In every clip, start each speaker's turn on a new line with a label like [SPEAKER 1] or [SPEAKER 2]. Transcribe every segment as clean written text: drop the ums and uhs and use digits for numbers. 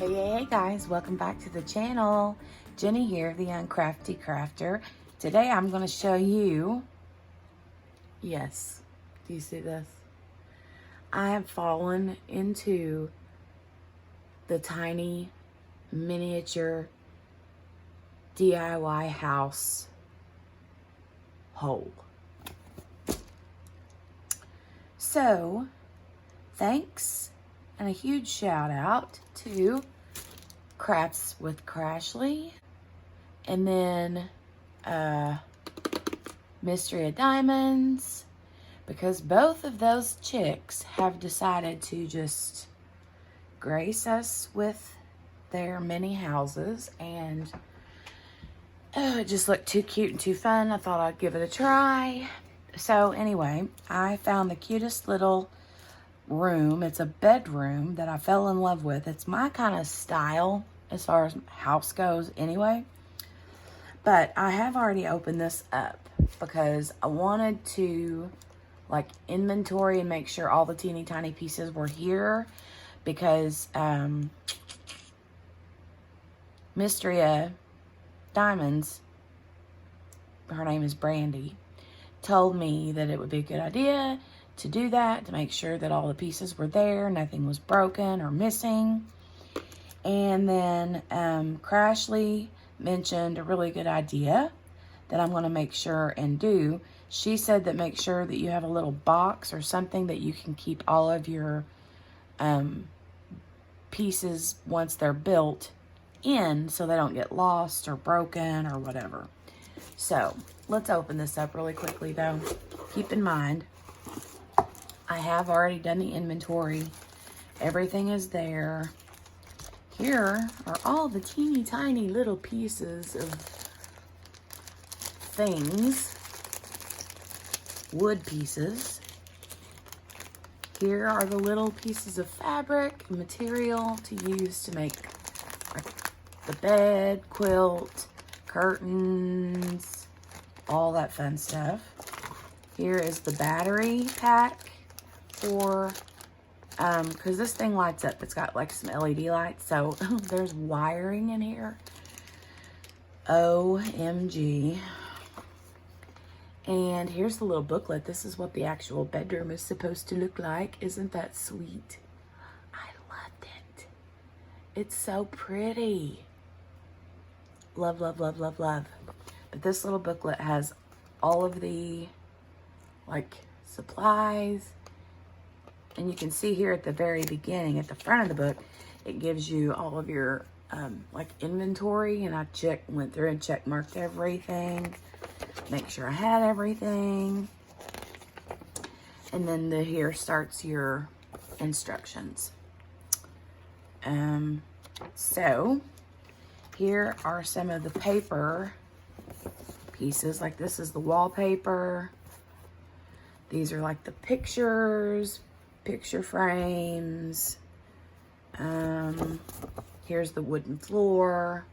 [SPEAKER 1] Hey guys, welcome back to the channel. Jenny here, the Uncrafty Crafter. Today I'm going to show you, yes, do you see this? I have fallen into the tiny miniature DIY house hole. So, thanks and a huge shout out to Crafts with Crashly, and then Mystery of Diamonds, because both of those chicks have decided to just grace us with their mini houses, and it just looked too cute and too fun. I thought I'd give it a try. So anyway, I found the cutest little room. It's a bedroom that I fell in love with. It's my kind of style as far as house goes anyway. But I have already opened this up because I wanted to like inventory and make sure all the teeny tiny pieces were here, because Mystery of Diamonds, her name is Brandy, told me that it would be a good idea to do that, to make sure that all the pieces were there, nothing was broken or missing. And then Crashly mentioned a really good idea that I'm going to make sure and do. She said that make sure that you have a little box or something that you can keep all of your pieces once they're built in, so they don't get lost or broken or whatever. So let's open this up really quickly though. Keep in mind, I have already done the inventory. Everything is there. Here are all the teeny tiny little pieces of things, wood pieces. Here are the little pieces of fabric, material to use to make like the bed, quilt, curtains, all that fun stuff. Here is the battery pack for, because this thing lights up. It's got like some LED lights, so there's wiring in here. OMG. And here's the little booklet. This is what the actual bedroom is supposed to look like. Isn't that sweet? I loved it. It's so pretty. Love, love, love, love, love. But this little booklet has all of the like supplies. And you can see here at the very beginning, at the front of the book, it gives you all of your like inventory. And I went through and check marked everything. Make sure I had everything. And then here starts your instructions. So here are some of the paper pieces. Like this is the wallpaper. These are like the pictures, picture frames. Here's the wooden floor.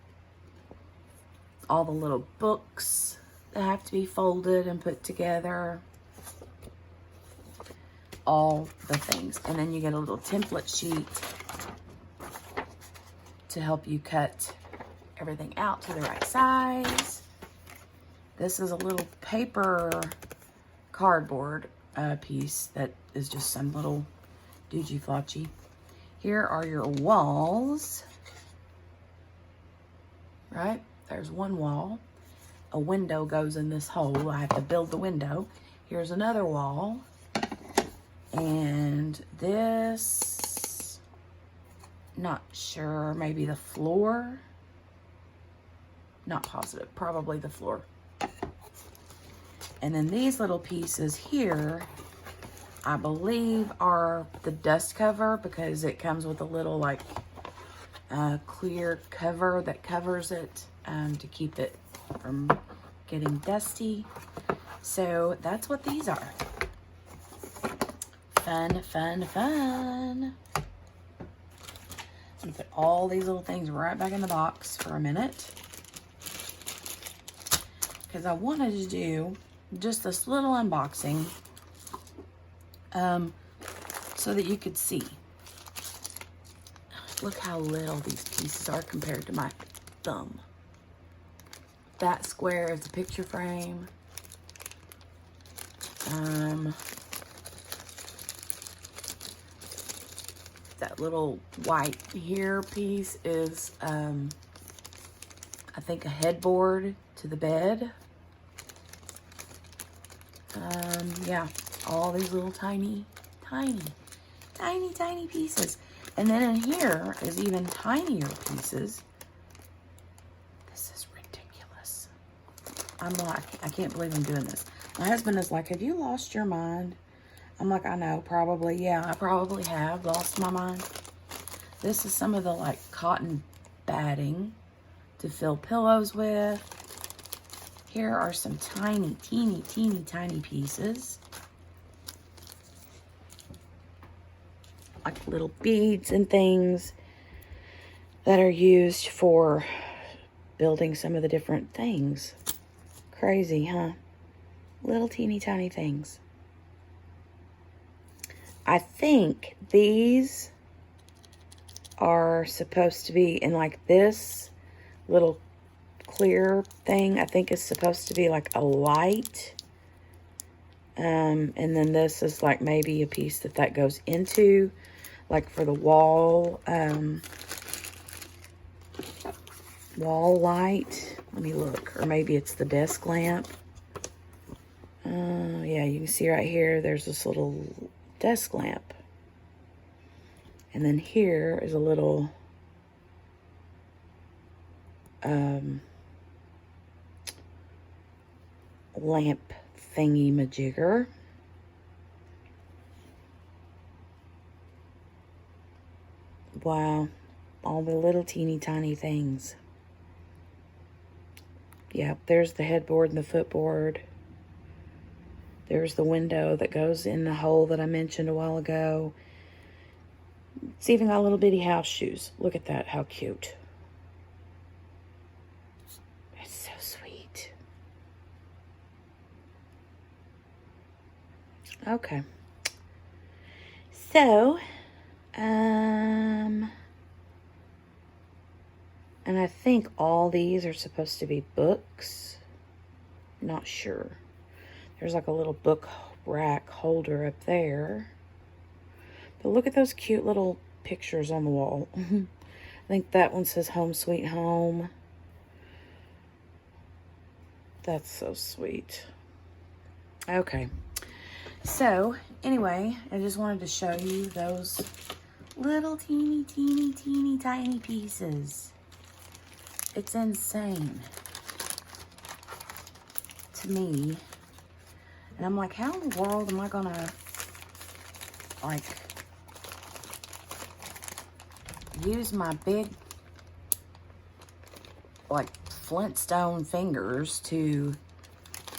[SPEAKER 1] All the little books that have to be folded and put together. All the things. And then you get a little template sheet to help you cut everything out to the right size. This is a little paper cardboard piece that is just some little doogey flotchy. Here are your walls. Right? There's one wall. A window goes in this hole. I have to build the window. Here's another wall. And this, not sure, maybe the floor. Not positive, probably the floor. And then these little pieces here, I believe are the dust cover, because it comes with a little like clear cover that covers it to keep it from getting dusty. So that's what these are. Fun, fun, fun. I'm gonna put all these little things right back in the box for a minute, because I wanted to do just this little unboxing so that you could see. Look how little these pieces are compared to my thumb. That square is a picture frame. That little white here piece is, I think, a headboard to the bed. Yeah, all these little tiny pieces. And then in here is even tinier pieces. This is ridiculous. I'm like, I can't believe I'm doing this. My husband is like, have you lost your mind? I'm like, I know, probably. Yeah, I probably have lost my mind. This is some of the like cotton batting to fill pillows with. Here are some teeny pieces. Like little beads and things that are used for building some of the different things. Crazy, huh? Little teeny tiny things. I think these are supposed to be in like this little clear thing. I think is supposed to be like a light. And then this is like maybe a piece that goes into, like for the wall, wall light. Let me look. Or maybe it's the desk lamp. Yeah, you can see right here, there's this little desk lamp. And then here is a little lamp thingy majigger. Wow, all the little teeny tiny things. Yeah, there's the headboard and the footboard. There's the window that goes in the hole that I mentioned a while ago. It's even got little bitty house shoes. Look at that, how cute. It's so sweet. Okay. So, and I think all these are supposed to be books. Not sure. There's like a little book rack holder up there. But look at those cute little pictures on the wall. I think that one says Home Sweet Home. That's so sweet. Okay. So, anyway, I just wanted to show you those little teeny tiny pieces. It's insane to me. And I'm like, how in the world am I gonna, like, use my big, like, Flintstone fingers to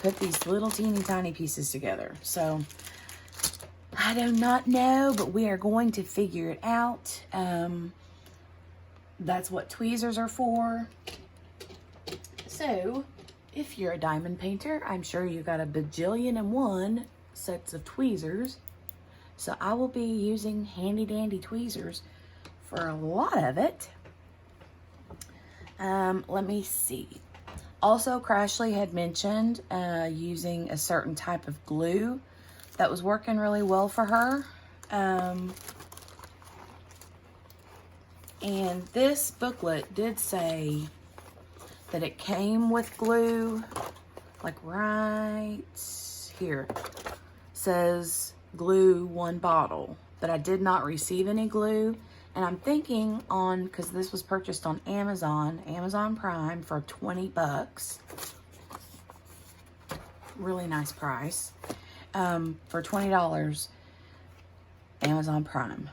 [SPEAKER 1] put these little teeny tiny pieces together? So, I do not know, but we are going to figure it out. That's what tweezers are for. So, if you're a diamond painter, I'm sure you got a bajillion and one sets of tweezers. So I will be using handy dandy tweezers for a lot of it. Let me see. Also, Crashly had mentioned using a certain type of glue that was working really well for her. And this booklet did say that it came with glue, like right here. Says glue 1 bottle, but I did not receive any glue. And I'm thinking on, because this was purchased on Amazon Prime for 20 bucks. Really nice price. For $20, Amazon Prime.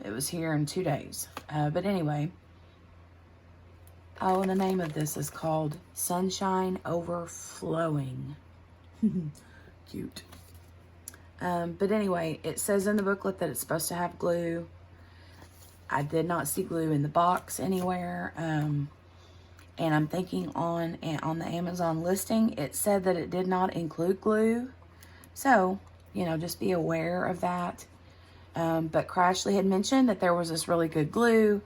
[SPEAKER 1] It was here in 2 days. But anyway, oh, and the name of this is called Sunshine Overflowing. Cute. But anyway, it says in the booklet that it's supposed to have glue. I did not see glue in the box anywhere. And I'm thinking on the Amazon listing, it said that it did not include glue. So, you know, just be aware of that. But Crashly had mentioned that there was this really good glue.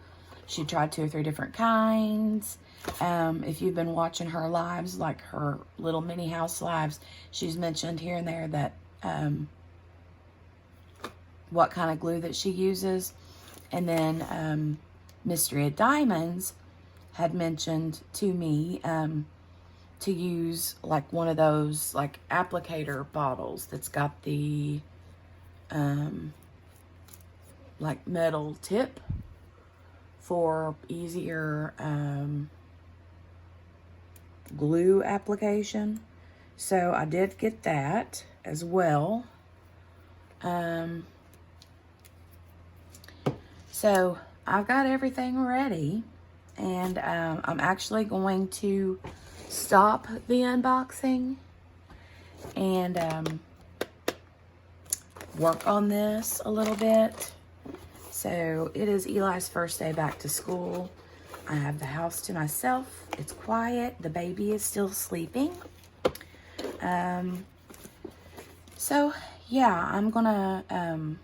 [SPEAKER 1] She tried 2 or 3 different kinds. If you've been watching her lives, like her little mini house lives, she's mentioned here and there that what kind of glue that she uses. And then Mystery of Diamonds had mentioned to me to use like one of those like applicator bottles that's got the like metal tip for easier glue application. So I did get that as well. So I've got everything ready, and I'm actually going to stop the unboxing and work on this a little bit. So it is Eli's first day back to school. I have the house to myself. It's quiet. The baby is still sleeping. So yeah, I'm gonna,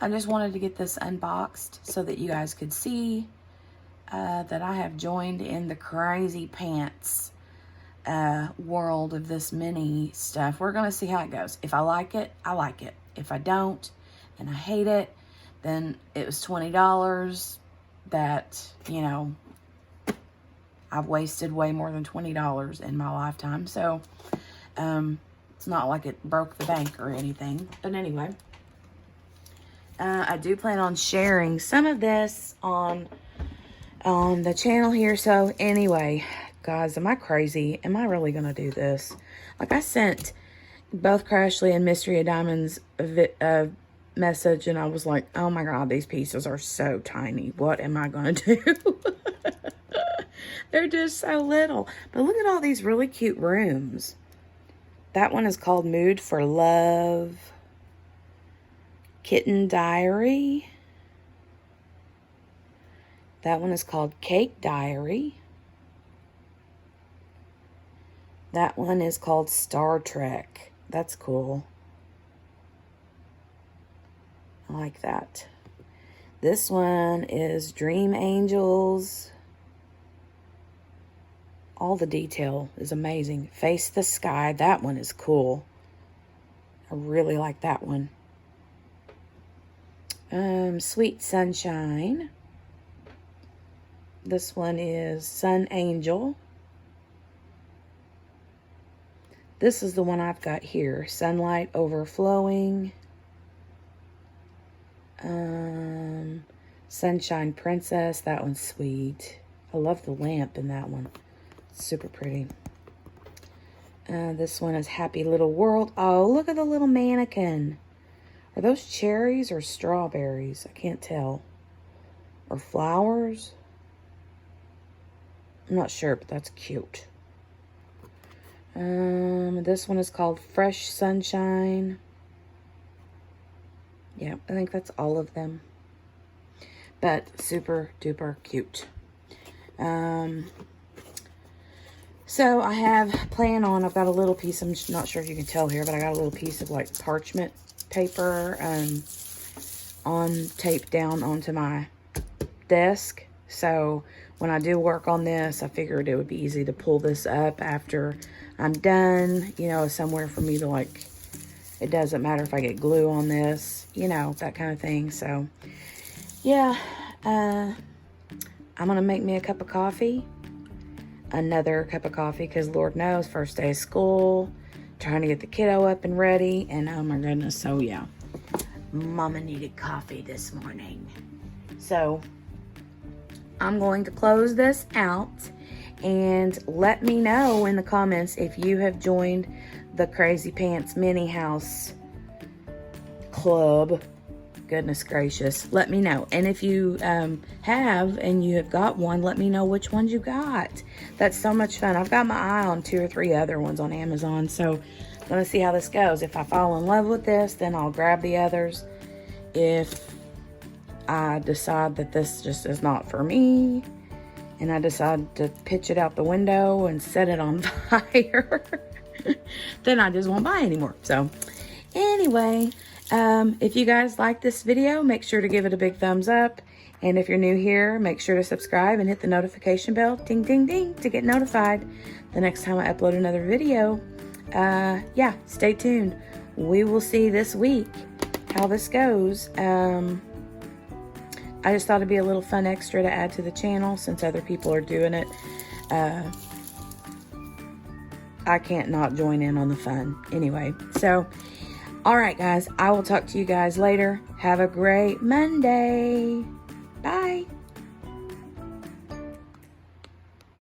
[SPEAKER 1] I just wanted to get this unboxed so that you guys could see that I have joined in the crazy pants world of this mini stuff. We're gonna see how it goes. If I like it, I like it. If I don't, and I hate it, then it was $20 that, you know, I've wasted way more than $20 in my lifetime. So, it's not like it broke the bank or anything. But anyway, I do plan on sharing some of this on the channel here. So anyway, guys, am I crazy? Am I really going to do this? Like, I sent both Crashly and Mystery of Diamonds a message, and I was like, oh my God, these pieces are so tiny. What am I going to do? They're just so little. But look at all these really cute rooms. That one is called Mood for Love. Kitten Diary. That one is called Cake Diary. That one is called Star Trek. That's cool. I like that. This one is Dream Angels. All the detail is amazing. Face the Sky. That one is cool. I really like that one. Sweet Sunshine. This one is Sun Angel. This is the one I've got here. Sunlight Overflowing. Sunshine Princess. That one's sweet. I love the lamp in that one. It's super pretty. This one is Happy Little World. Oh, look at the little mannequin. Are those cherries or strawberries? I can't tell. Or flowers? I'm not sure, but that's cute. This one is called Fresh Sunshine. Yeah, I think that's all of them. But super duper cute. So I have I've got a little piece, I'm not sure if you can tell here, but I got a little piece of like parchment paper taped down onto my desk. So when I do work on this, I figured it would be easy to pull this up after I'm done, you know, somewhere for me to like, it doesn't matter if I get glue on this, you know, that kind of thing. So yeah, I'm going to make me a cup of coffee, another cup of coffee, because Lord knows, first day of school, trying to get the kiddo up and ready, and oh my goodness, so yeah, Mama needed coffee this morning. So I'm going to close this out, and let me know in the comments if you have joined the Crazy Pants Mini House Club. Goodness gracious, let me know. And if you have and you have got one, let me know which ones you got. That's so much fun. I've got my eye on 2 or 3 other ones on Amazon, so I'm gonna see how this goes. If I fall in love with this, then I'll grab the others. If I decide that this just is not for me, and I decide to pitch it out the window and set it on fire, then I just won't buy anymore. So anyway, If you guys like this video, make sure to give it a big thumbs up. And if you're new here, make sure to subscribe and hit the notification bell, ding, ding, ding, to get notified the next time I upload another video. Yeah, stay tuned. We will see this week how this goes. I just thought it'd be a little fun extra to add to the channel since other people are doing it. I can't not join in on the fun anyway. So, all right, guys, I will talk to you guys later. Have a great Monday. Bye.